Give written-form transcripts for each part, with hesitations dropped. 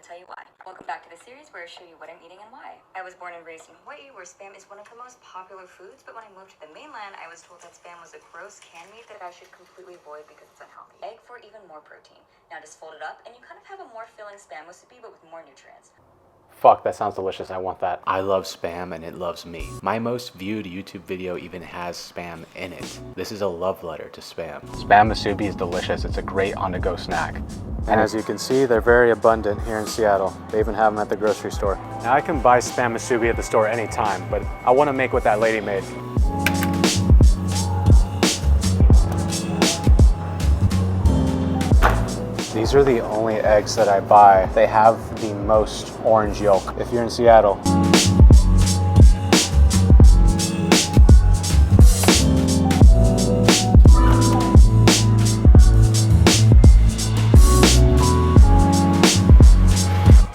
gonna tell you why. Welcome back to the series where I show you what I'm eating and why. I was born and raised in Hawaii, where Spam is one of the most popular foods, but when I moved to the mainland, I was told that Spam was a gross canned meat that I should completely avoid because it's unhealthy. Egg for even more protein. Now just fold it up and you kind of have a more filling Spam recipe, but with more nutrients. Fuck, that sounds delicious. I want that. I love Spam and it loves me. My most viewed YouTube video even has Spam in it. This is a love letter to Spam. Spam musubi is delicious. It's a great on-the-go snack. And as you can see, they're very abundant here in Seattle. They even have them at the grocery store. Now I can buy Spam musubi at the store anytime, but I want to make what that lady made. These are the only eggs that I buy. They have the most orange yolk. If you're in Seattle.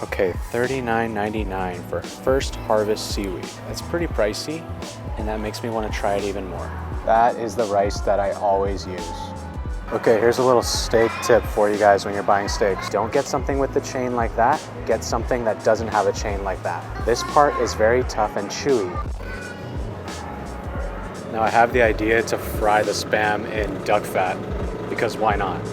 Okay, $39.99 for first harvest seaweed. That's pretty pricey, and that makes me want to try it even more. That is the rice that I always use. Okay, here's a little steak tip for you guys when you're buying steaks. Don't get something with the chain like that. Get something that doesn't have a chain like that. This part is very tough and chewy. Now I have the idea to fry the Spam in duck fat, because why not?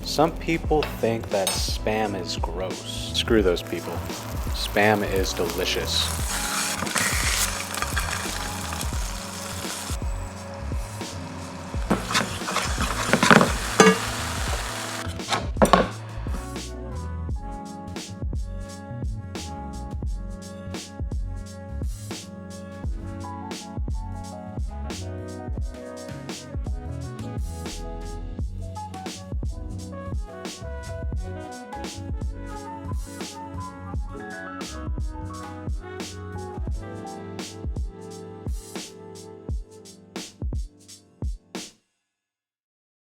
Some people think that Spam is gross. Screw those people. Spam is delicious.